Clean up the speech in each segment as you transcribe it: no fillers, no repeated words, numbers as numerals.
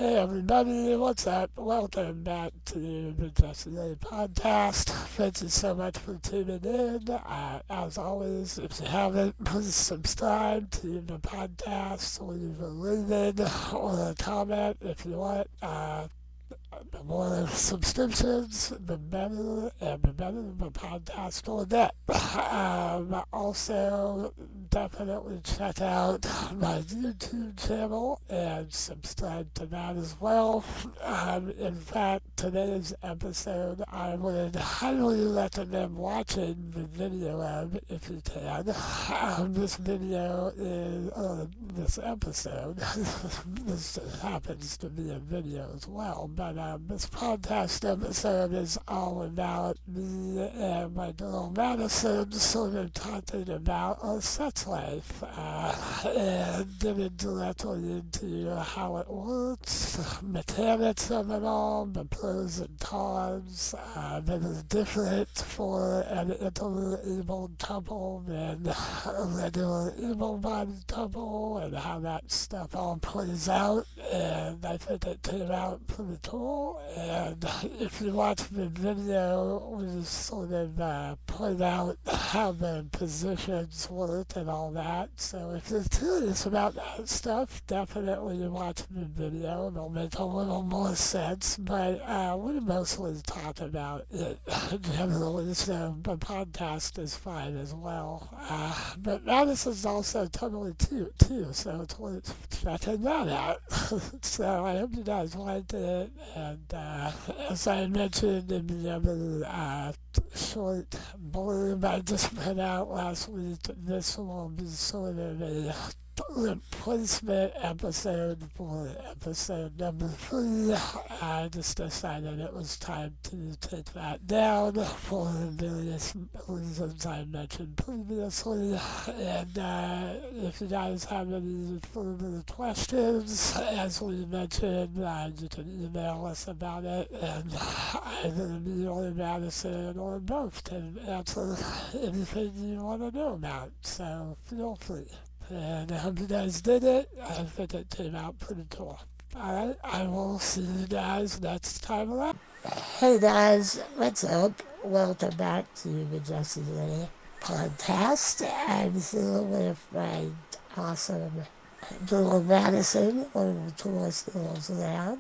Hey everybody, what's up? Welcome back to the Just Today podcast. Thank you so much for tuning in. As always, if you haven't, please subscribe to the podcast, leave a rating or a comment if you want. The more subscriptions, the better, and the better the podcast will get. Also, definitely check out my YouTube channel and subscribe to that as well. In fact, today's episode, I would highly recommend watching the video of if you can. This video is, this episode, this happens to be a video as well, but this podcast episode is all about me and my girl Madison sort of talking about our sex life and getting directly into how it works, mechanics of it all, the pros and cons that is different for an inter-abled couple than a regular able-bodied couple, and how that stuff all plays out. And I think it came out pretty cool. And if you watch the video, we sort of point out how the positions work and all that. So if you're curious about that stuff, definitely watch the video. It'll make a little more sense. But we mostly talk about it generally, so the podcast is fine as well. But Madison's also totally cute too, so it's worth checking that out. So I hope you guys liked it. And as I mentioned in the other short blurb I just put out last week, this will be sort of a replacement episode for episode number 3. I just decided it was time to take that down for various reasons I mentioned previously. And if you guys have any further questions, as we mentioned, you can email us about it, and either me or Madison or both can answer anything you want to know about. So feel free. And I hope you guys did it. I think it came out pretty cool. Alright, I will see you guys next time around. Hey guys, what's up? Welcome back to the Just Today podcast. I'm here with my awesome girl Madison, one of the coolest girls around.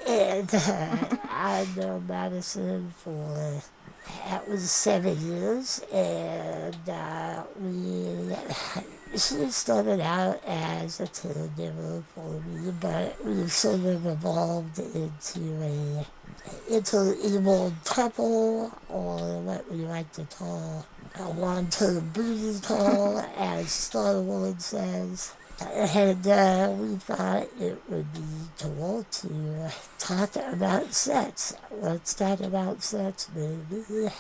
And I've known Madison for that was 7 years, and she started out as a caregiver for me, but we sort of evolved into a inter-able couple, or what we like to call a long-term booty call, as Star Wars says. And we thought it would be cool to talk about sex. Let's talk about sex, baby.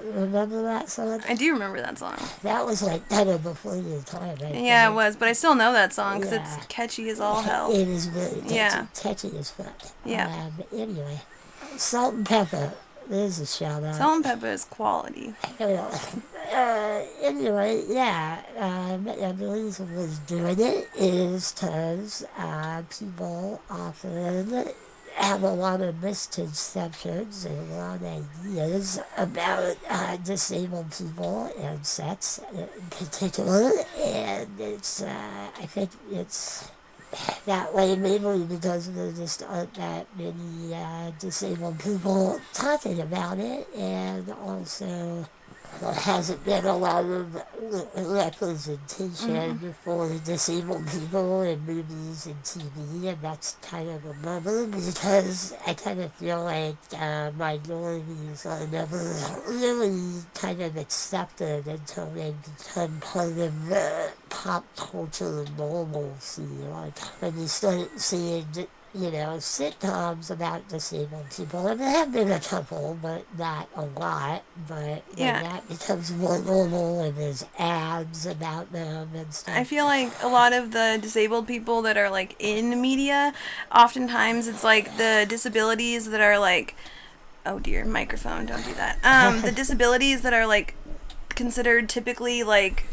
Remember that song? I do remember that song. That was like kind of before your time, I think. Yeah, it was, but I still know that song because it's catchy as all hell. It is really catchy, catchy as fuck. Yeah. But anyway, Salt and Pepper. There's a shout out. Salt and Pepper is quality. Anyway, yeah, and the reason we're doing it is because people often have a lot of misconceptions and a lot of ideas about disabled people and sex in particular, and it's, I think it's that way maybe because there just aren't that many disabled people talking about it, and also there hasn't been a lot of representation for disabled people in movies and TV, and that's kind of a bummer because I kind of feel like minorities are never really kind of accepted until they become part of pop culture normalcy. Like when you start seeing, sitcoms about disabled people, and there have been a couple, but not a lot, but when that becomes more normal and there's ads about them and stuff. I feel like a lot of the disabled people that are, like, in media, oftentimes it's, like, the disabilities that are, like, oh dear, microphone, don't do that. The disabilities that are, like, considered typically, like,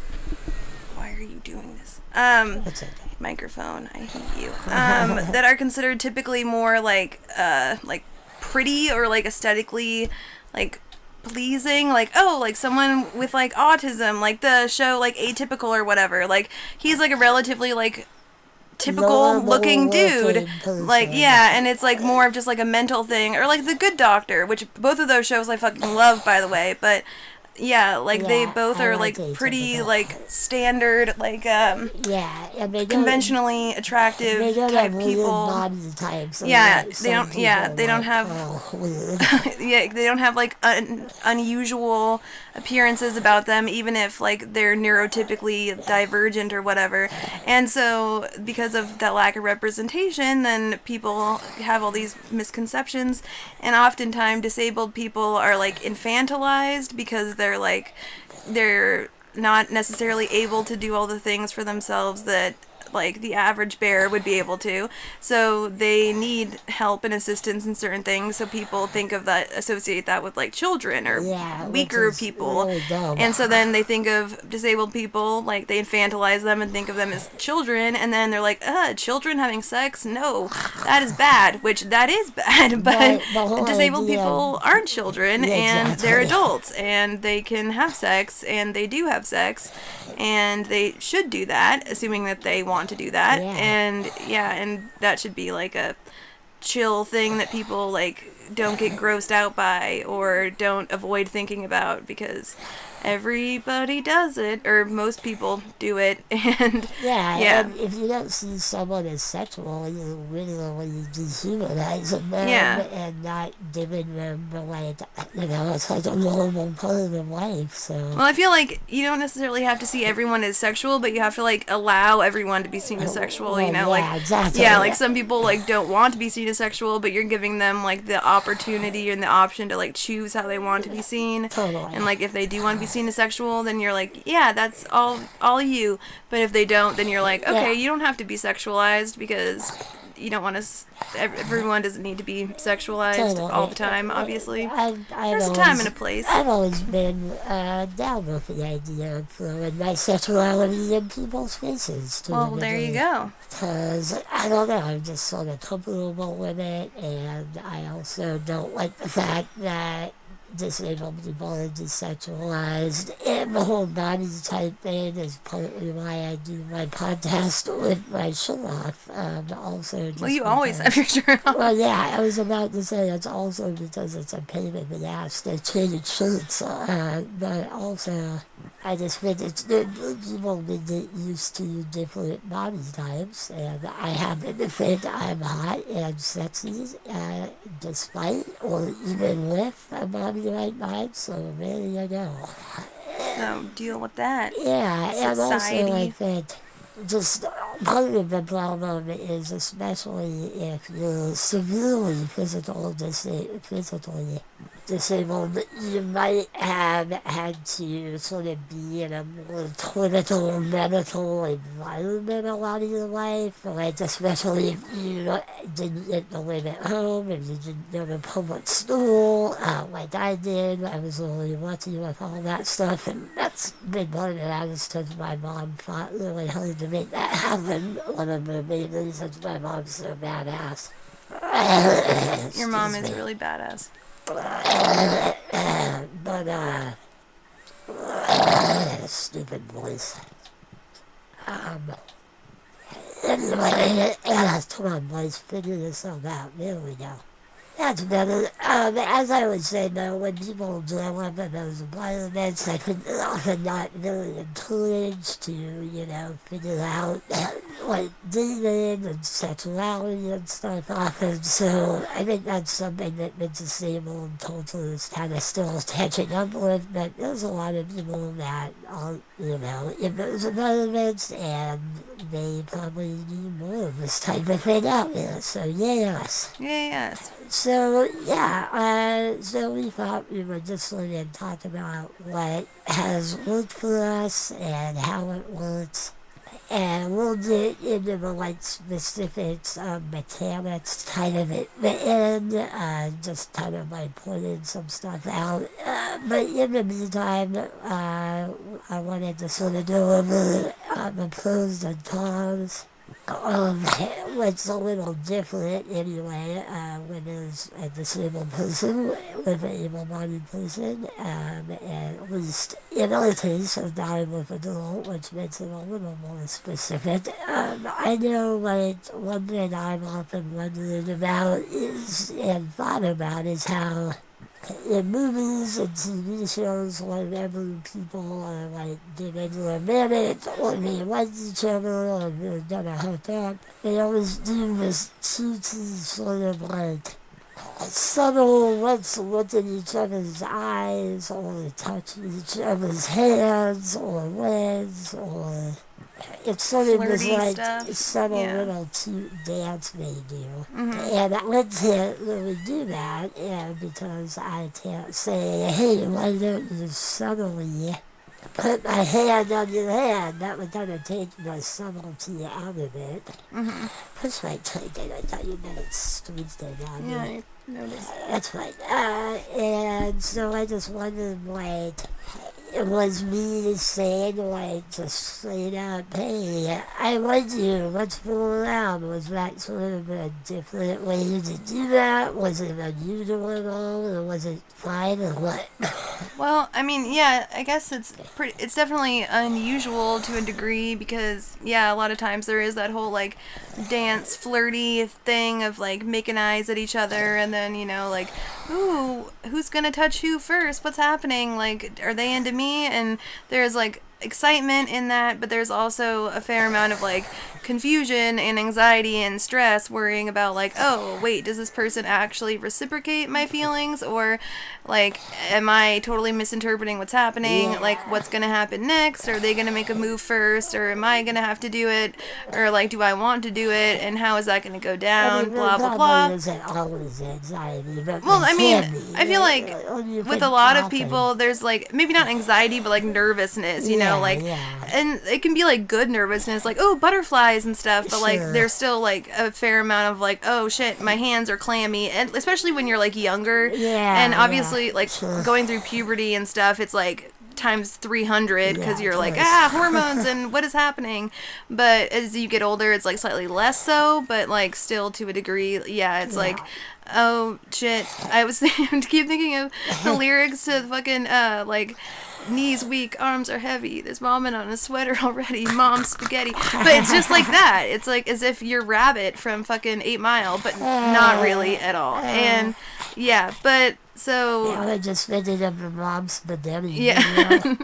why are you doing this? It's okay. Microphone, I hate you. That are considered typically more like pretty or like aesthetically like pleasing, like, oh, like someone with like autism, like the show like Atypical or whatever, like he's like a relatively like typical looking dude, like, yeah, and it's like more of just like a mental thing, or like The Good Doctor, which both of those shows I fucking love, by the way, but yeah, like they both are like pretty like standard, like yeah, and they conventionally attractive type people. body types. Yeah, Like they don't. Yeah, they don't have. weird. Yeah, they don't have like unusual appearances about them, even if like they're neurotypically divergent or whatever. And so, because of that lack of representation, then people have all these misconceptions, and oftentimes disabled people are like infantilized because they're not necessarily able to do all the things for themselves that like the average bear would be able to. So they need help and assistance in certain things. So people think of that, associate that with like children or weaker people. Really dumb. And so then they think of disabled people, like they infantilize them and think of them as children. And then they're like, children having sex? No, that is bad, which that is bad. But disabled people aren't children, and they're adults, and they can have sex, and they do have sex, and they should do that, assuming that they want to do that. And that should be like a chill thing that people like don't get grossed out by or don't avoid thinking about, because everybody does it, or most people do it. And and if you don't see someone as sexual, you're really dehumanizing them and not giving them the, like, it's like a normal part of their life. So well, I feel like you don't necessarily have to see everyone as sexual, but you have to like allow everyone to be seen as sexual, exactly. Like some people like don't want to be seen as sexual, but you're giving them like the opportunity and the option to like choose how they want to be seen. Totally. And like if they do want to be seen as sexual, then you're like, yeah, that's all you. But if they don't, then you're like, okay, you don't have to be sexualized, because you don't want to. Everyone doesn't need to be sexualized all the time. Obviously, there's a time and a place. I've always been down with the idea of throwing my sexuality in people's faces. Well, there you go. Because I don't know, I'm just sort of comfortable with it, and I also don't like the fact that disabled people are desexualized, and the whole body type thing is partly why I do my podcast with my shirt off. Also, just you always have your shirt off. Well, yeah, I was about to say it's also because it's a pain in the ass to change shirts, but also I just think it's good for people to get used to different body types, and I happen to think I'm hot and sexy, despite or even with a body like mine, so there you go. So deal with that. Yeah, Society. and also I think just part of the problem is, especially if you're severely physically disabled, you might have had to sort of be in a more clinical medical environment a lot of your life, like especially if you didn't get to live at home, if you didn't go to public school, like I did. I was really lucky with all that stuff, and that's been part of that is because my mom fought really hard to make that happen. One of the main reasons my mom's so badass. Your mom is really badass. But stupid voice. Anyway, come on, boys, figure this all out. There we go. That's better. As I would say, though, when people grow up in those environments, I think they're often not very encouraged to, figure out, like, dating and sexuality and stuff often. So I think that's something that the disabled culture is kind of still catching up with. But there's a lot of people that aren't, in those environments, and they probably need more of this type of thing out there. So, yes. Yes. So, so we thought we would just sort of talk about what has worked for us and how it works. And we'll get into the like specifics of mechanics kind of at the end, just kind of like pointing some stuff out. But in the meantime, I wanted to sort of go over the pros and cons. What's a little different anyway when there's a disabled person with an able-bodied person, at least in our case of dying with a girl, which makes it a little more specific. I know, like, one thing I'm often wondering about is, and thought about, is how in movies and TV shows, whenever people are like getting romantic or they like each other or they're gonna hook up, they always do this cheeky sort of like subtle let's look at each other's eyes or touch each other's hands or legs or it's sort of this like subtle little cute dance they do. And I can't really do that because I can't say, hey, why don't you subtly put my hand on your hand? That would kind of take the subtlety out of it. Push my trigger, I thought you meant it squeezed it on me. I noticed. That's fine. And so I just wondered, like, it was me saying, like, just straight up, hey, I like you, let's fool around. Was that sort of a different way to do that? Was it unusual at all, or was it fine, or what? Well, I mean, yeah, I guess it's definitely unusual to a degree because, yeah, a lot of times there is that whole, like, dance, flirty thing of, like, making eyes at each other and then, you know, like, ooh, who's gonna touch who first? What's happening? Like, are they into me? And there's, like, excitement in that, but there's also a fair amount of, like, confusion and anxiety and stress worrying about, like, oh, wait, does this person actually reciprocate my feelings? Or, like, am I totally misinterpreting what's happening? Like, what's gonna happen next? Are they gonna make a move first? Or am I gonna have to do it? Or, like, do I want to do it? And how is that gonna go down? Blah, blah, blah. Always anxiety, well, I mean, I feel like with a lot of people, there's, like, maybe not anxiety, but, like, nervousness, you know? Like, and it can be, like, good nervousness, like, oh, butterflies and stuff, but, like, there's still, like, a fair amount of, like, oh, shit, my hands are clammy, and especially when you're, like, younger, and obviously, like, going through puberty and stuff, it's, like, times 300, because you're like, hormones, and what is happening, but as you get older, it's, like, slightly less so, but, like, still to a degree, it's, like, oh, shit, I keep thinking of the lyrics to the fucking, like, knees weak, arms are heavy, there's vomit on a sweater already, mom's spaghetti. But it's just like that. It's like as if you're Rabbit from fucking 8 Mile, but not really at all. And but so I just fitted up the mom's spaghetti. Oh,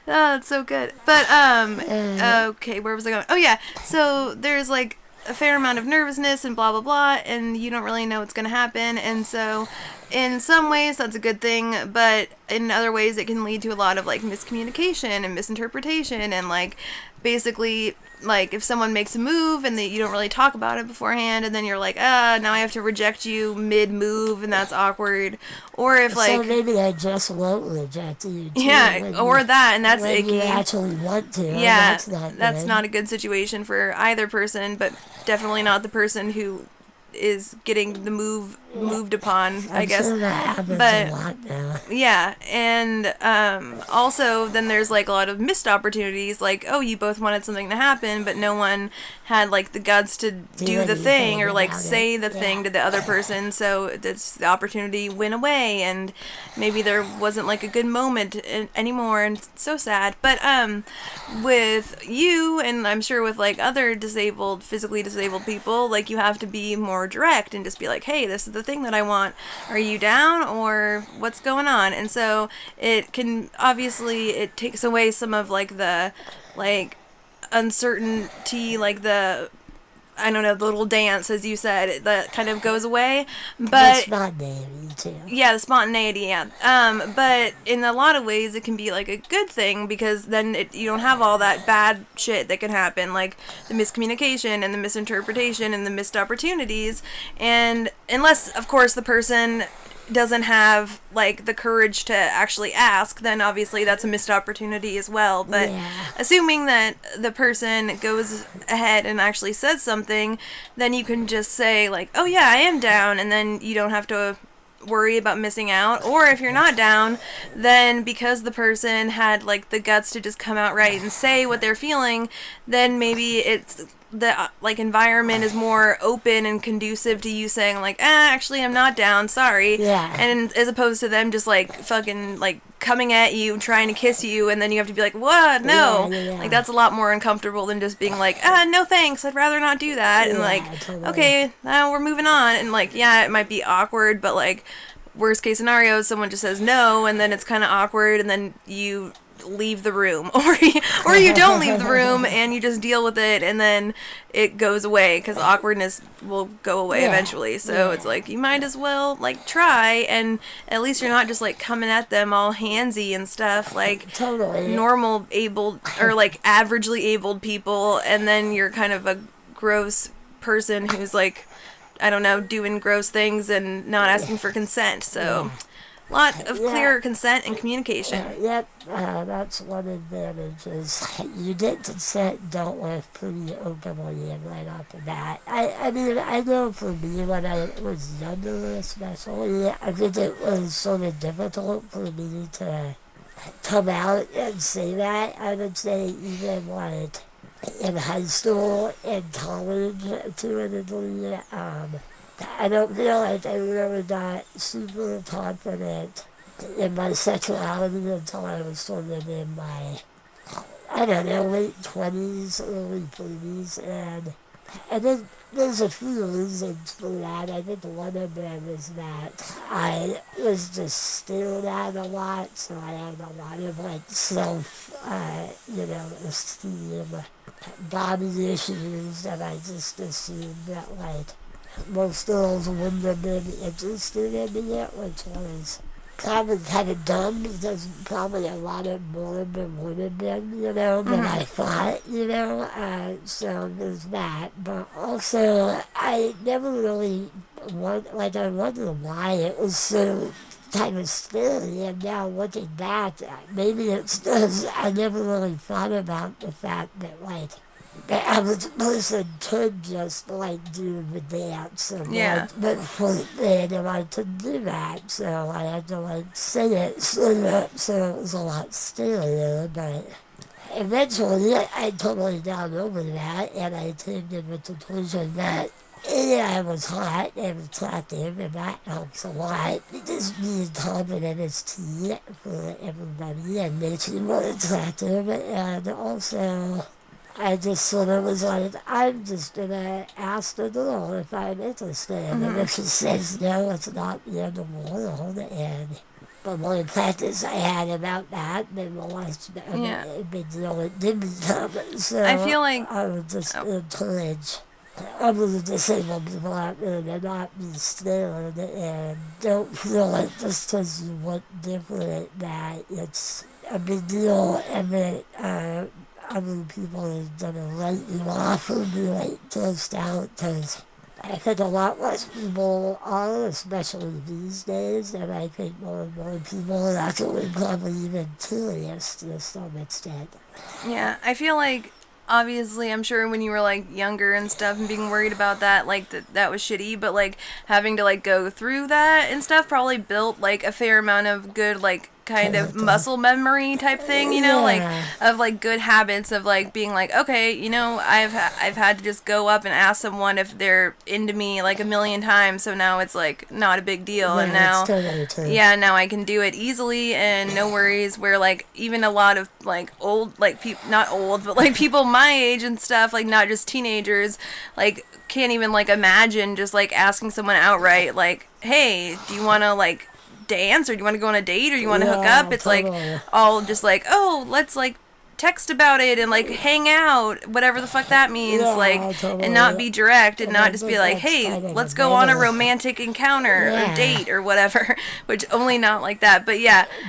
that's so good. But okay, where was I going? Oh yeah, so there's like a fair amount of nervousness and blah blah blah, and you don't really know what's gonna happen, and so in some ways that's a good thing, but in other ways it can lead to a lot of like miscommunication and misinterpretation, and like basically like if someone makes a move and you don't really talk about it beforehand, and then you're like, now I have to reject you mid move, and that's awkward. Or if like, so maybe I just won't reject you too, that, and that's when icky. You actually want to. That's not a good situation for either person, but definitely not the person who is getting the move moved upon, I guess. Sure that happens a lot now. And also then there's like a lot of missed opportunities, like, oh, you both wanted something to happen, but no one had like the guts to do the thing or like say the thing to the other person, so the opportunity went away, and maybe there wasn't like a good moment anymore, and it's so sad. But with you, and I'm sure with like other physically disabled people, like you have to be more direct and just be like, hey, this is the thing that I want, are you down, or what's going on? And so it takes away some of like the like uncertainty, like the the little dance, as you said, that kind of goes away. But the spontaneity too. Yeah, the spontaneity, but in a lot of ways it can be like a good thing, because then you don't have all that bad shit that can happen, like the miscommunication and the misinterpretation and the missed opportunities. And unless, of course, the person doesn't have like the courage to actually ask, then obviously that's a missed opportunity as well. But assuming that the person goes ahead and actually says something, then you can just say like, oh yeah, I am down, and then you don't have to worry about missing out. Or if you're not down, then because the person had like the guts to just come out right and say what they're feeling, then maybe it's the like environment is more open and conducive to you saying like, actually I'm not down, sorry. And as opposed to them just like fucking like coming at you trying to kiss you, and then you have to be like, what, no. Like that's a lot more uncomfortable than just being like, no thanks, I'd rather not do that. And like, okay, now we're moving on. And like, yeah, it might be awkward, but like worst case scenario, someone just says no, and then it's kind of awkward, and then you leave the room, or you don't leave the room and you just deal with it, and then it goes away, because awkwardness will go away eventually. So it's like you might as well like try, and at least you're not just like coming at them all handsy and stuff like normal abled or like averagely abled people, and then you're kind of a gross person who's like, I don't know, doing gross things and not asking for consent. So lot of clear consent and communication. That's one advantage, is you get consent dealt with pretty openly and right off the bat. I mean, I know for me, when I was younger especially, I think it was sort of difficult for me to come out and say that. I would say even like in high school and college to a degree, I don't feel like I really got super confident in my sexuality until I was sort of in my, I don't know, late 20s, early 30s, and I think there's a few reasons for that. I think one of them is that I was just stared at a lot, so I had a lot of like esteem, body issues, and I just assumed that like most girls wouldn't have been interested in it, which was probably kind of dumb, because probably a lot of more than would have been, than I thought, so there's that. But also, I never really, I wonder why it was so kind of scary, and now looking back, maybe it's because I never really thought about the fact that, like, the average person could just like do the dance and like the foot thing, and I couldn't do that, so I had to like say it so it was a lot scarier. But eventually I totally got over that, and I came to the conclusion that I was hot and attractive, and that helps a lot. Just being confident is key for everybody and makes you more attractive, and also I just sort of was like, I'm just going to ask the girl if I'm interested. And if she says no, it's not the end of the world. And the more practice I had about that, then the less big deal it did become. So I feel like I would just encourage other disabled people out there to not be scared and don't feel like just because you look different that it's a big deal, and that other people are going to write you off or be like closed out, because I think a lot less people are, especially these days, and I think more and more people are actually probably even curious to some extent. Yeah, I feel like, obviously, I'm sure when you were like younger and stuff and being worried about that, like that was shitty, but like having to like go through that and stuff probably built like a fair amount of good like kind of muscle memory type thing, like of like good habits of like being like, okay, I've had to just go up and ask someone if they're into me like a million times, so now it's like not a big deal, and now now I can do it easily and no worries, where like even a lot of like old like people, not old, but like people my age and stuff, like not just teenagers, like can't even like imagine just like asking someone outright like, hey, do you want to like dance, or do you want to go on a date, or do you want to hook up? It's like all just like, oh, let's like text about it and like hang out, whatever the fuck that means, and not be direct, and not just be like, hey, let's go on a romantic encounter or date or whatever, which only not like that. But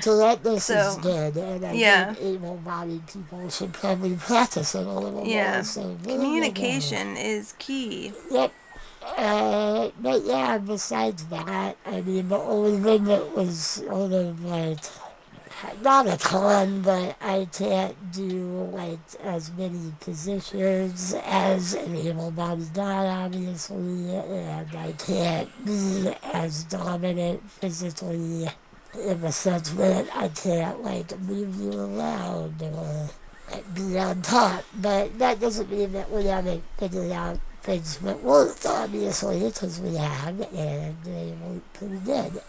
directness is good, and I think able-bodied people should probably practice it a little more. So communication is key. Yep. But yeah, besides that, I mean, the only thing that was sort of like, not a ton, but I can't do like as many positions as an able-bodied guy, obviously, and I can't be as dominant physically in the sense that I can't like move you around or be on top. But that doesn't mean that we haven't figured out things that worked, obviously, because we have, and they work pretty good.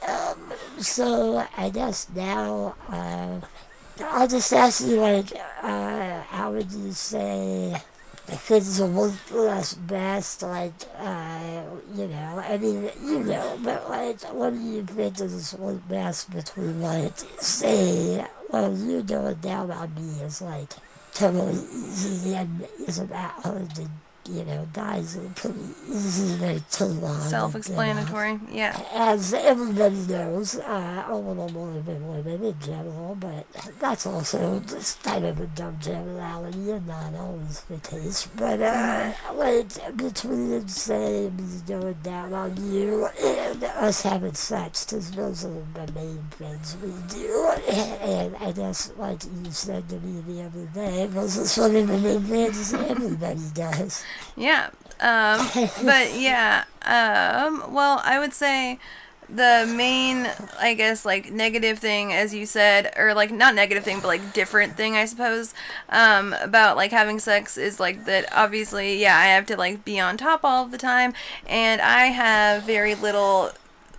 So I guess now I'll just ask you, like, how would you say things will work for us best? Like, I mean, but like, what do you think is work best between, like, say, well, you going down on me is like totally easy and isn't that hard to guys are pretty easy to turn on. Self-explanatory, yeah. As everybody knows, a little more than women in general, but that's also just kind of a dumb generality and not always the case. But, like, between, say, me going down on you and us having sex, because those are the main things we do. And I guess, like you said to me the other day, those are sort of the main things everybody does. Yeah. But yeah. Well, I would say the main, I guess, like, negative thing, as you said, or, like, not negative thing, but, like, different thing, I suppose, about, like, having sex is, like, that obviously, yeah, I have to, like, be on top all of the time, and I have very little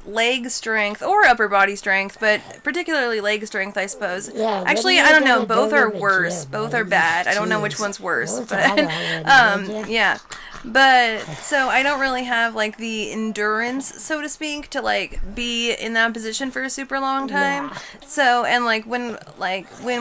leg strength or upper body strength, but particularly leg strength, I suppose. Yeah, Actually, I don't know. Both are worse. Both are bad. I don't know which one's worse, but yeah. But so I don't really have like the endurance, so to speak, to like be in that position for a super long time. Yeah. So and like when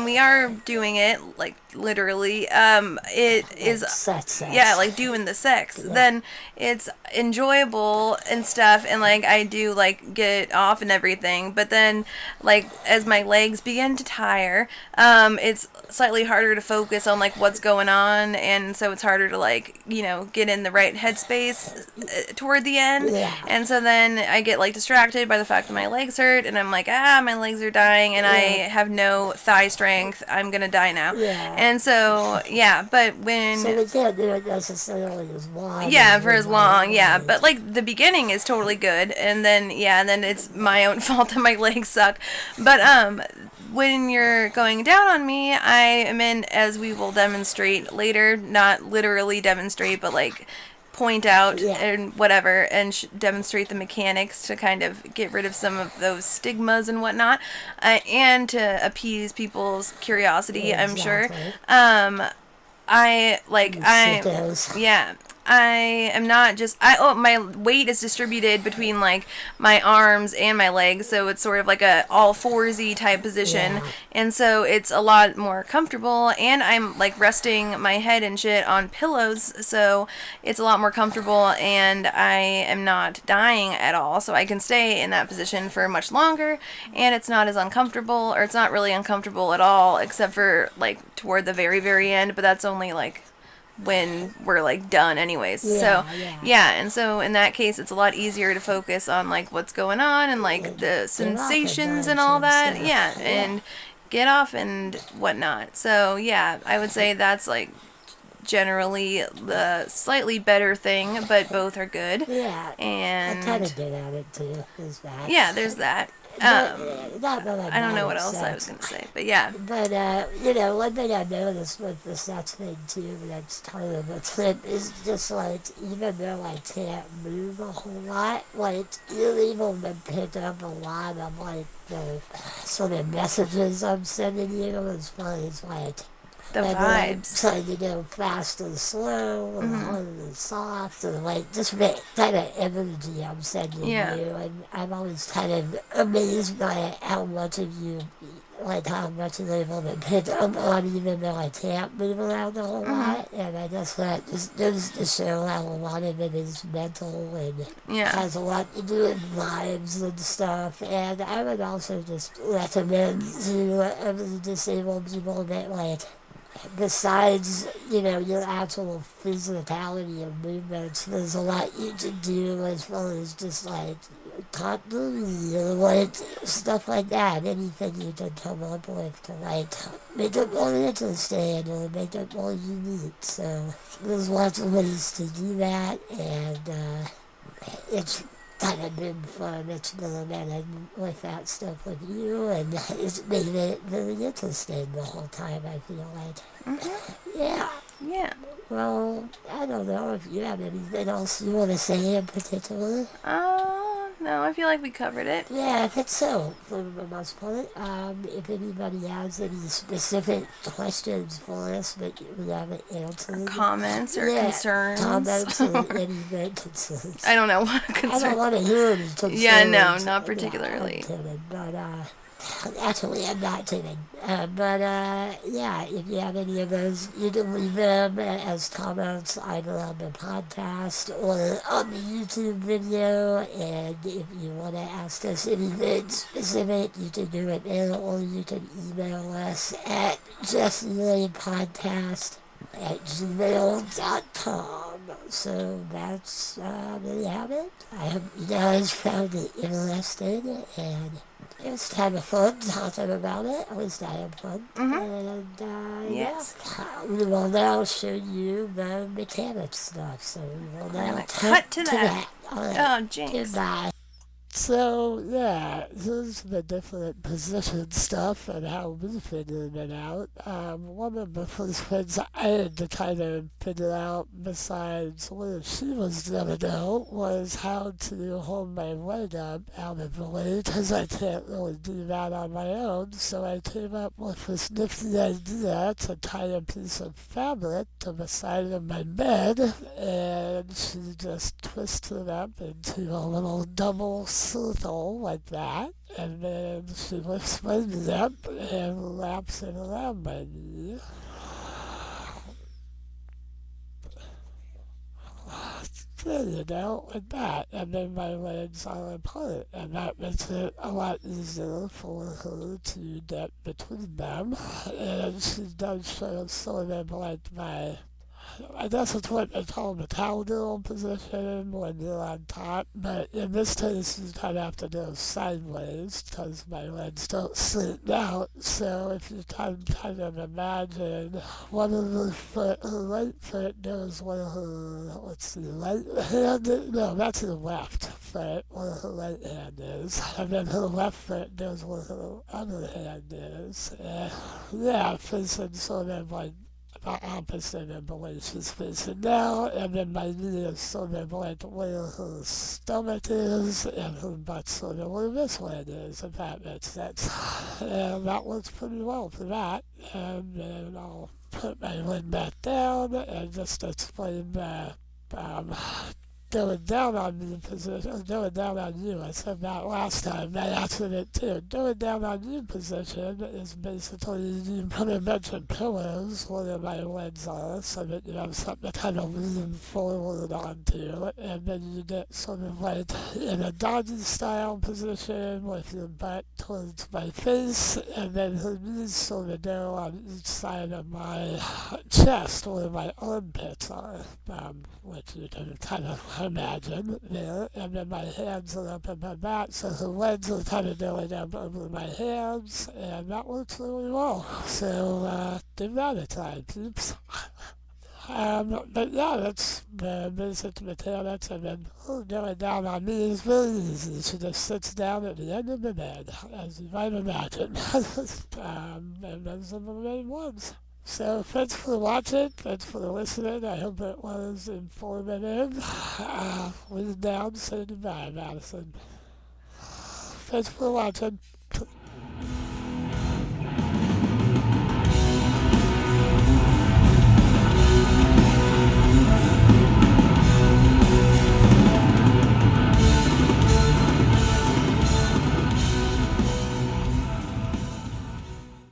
we are doing it, like literally, it is Sex. yeah, like doing the sex. Yeah. Then it's enjoyable and stuff, and like I do like get off and everything. But then like as my legs begin to tire, it's slightly harder to focus on like what's going on, and so it's harder to like get in the right headspace toward the end. Yeah. And so then I get like distracted by the fact that my legs hurt, and I'm like, my legs are dying, and I have no thigh strength. I'm gonna die now. Yeah. And so yeah, but when So we can't do it necessarily as long. yeah, for as long, yeah. But like the beginning is totally good, and then it's my own fault that my legs suck. But when you're going down on me, I am in, as we will demonstrate later, not literally demonstrate, but like point out and whatever, and demonstrate the mechanics to kind of get rid of some of those stigmas and whatnot, and to appease people's curiosity, I'm sure. I am not just my weight is distributed between like my arms and my legs, so it's sort of like a all foursy type position, and so it's a lot more comfortable, and I'm like resting my head and shit on pillows, so it's a lot more comfortable, and I am not dying at all, so I can stay in that position for much longer, and it's not as uncomfortable, or it's not really uncomfortable at all, except for like toward the very, very end, but that's only like when we're like done anyways. And so in that case it's a lot easier to focus on like what's going on and like the sensations and all that, and get off and whatnot. So yeah, I would say that's like generally the slightly better thing, but both are good. And I kind of get at it too. Is that? Yeah, there's that. I don't know what else sex. I was gonna say, but yeah. But one thing I noticed with the sex thing too, that's kind of a trip, is just like, even though I can't move a whole lot, like you're able to pick up a lot of like the sort of messages I'm sending you, as far as like the vibes. Trying to go fast and slow, or hard and soft, or like just the kind of energy I'm sending you. And I'm always kind of amazed by how much of you, like how much you're able to pick up on, even though I can't move around a whole lot. And I guess that just goes to show how a lot of it is mental and has a lot to do with vibes and stuff. And I would also just recommend to disabled people that like besides, your actual physicality of movements, there's a lot you can do as far as just like continuity or like stuff like that. Anything you can come up with to like make it more interesting or make it more unique. So there's lots of ways to do that, and it's kind of been fun experimenting with that stuff with you, and it's made it very interesting the whole time, I feel like. Yeah. Yeah. Well, I don't know if you have anything else you want to say in particular. No, I feel like we covered it. Yeah, I think so, for the most part. If anybody has any specific questions for us that we haven't answered. Comments or concerns. Comments or anything concerns. I don't know what concerns. I don't want to hear any concerns. Yeah, no, not particularly. I'm kidding, but, actually, I'm not kidding. Yeah, if you have any of those, you can leave them as comments either on the podcast or on the YouTube video. And if you want to ask us anything specific, you can do it there, or you can email us at justlypodcast@gmail.com. So that's, there you have it. I hope you guys found it interesting, and it was kind of fun talking about it. At least I had fun. And, yes. yeah, we will now show you the mechanics stuff. So we will now cut to that. All right. Oh, jinx. Goodbye. So, yeah, here's the different position stuff and how we figured it out. One of the first things I had to kind of figure out, besides where she was going to go, was how to hold my leg up out of the way, because I can't really do that on my own. So I came up with this nifty idea to tie a piece of fabric to the side of my bed, and she just twisted it up into a little double circle like that, and then she lifts my knee up and wraps it around my knee. There you go, like that, and then my legs are apart, and that makes it a lot easier for her to get between them, and she does show sort of like I guess it's what they call the cowgirl position when you're on top, but in this case you kind of have to go sideways because my legs don't straighten out. So if you can kind of imagine one of her foot, her right foot goes where her, right hand is, no, that's her left foot, where her right hand is, and then her left foot goes where her other hand is. Yeah, facing sort of like the opposite of the way she's facing now, and then my knee is sort of like where her stomach is, and her butt's sort of where this one is, if that makes sense. And that works pretty well for that. And then I'll put my lid back down and just explain the going down on me position, going down on you. I said that last time, by accident too. Going down on you position is basically you put a bunch of pillows where my legs are so that you have something to kind of lean forward onto, and then you get sort of like in a doggy style position with your butt towards my face, and then her knees sort of go on each side of my chest where my armpits are, which you can kind of imagine there, and then my hands are up above that, so her legs are kind of going up over my hands, and that works really well. So, give that a try, peeps. But yeah, that's the basic mechanics, and then her going down on me is very easy. She just sits down at the end of the bed, as you might imagine. And those are the main ones. So thanks for watching, thanks for listening, I hope it was informative. Lean down, say goodbye, Madison. Thanks for watching.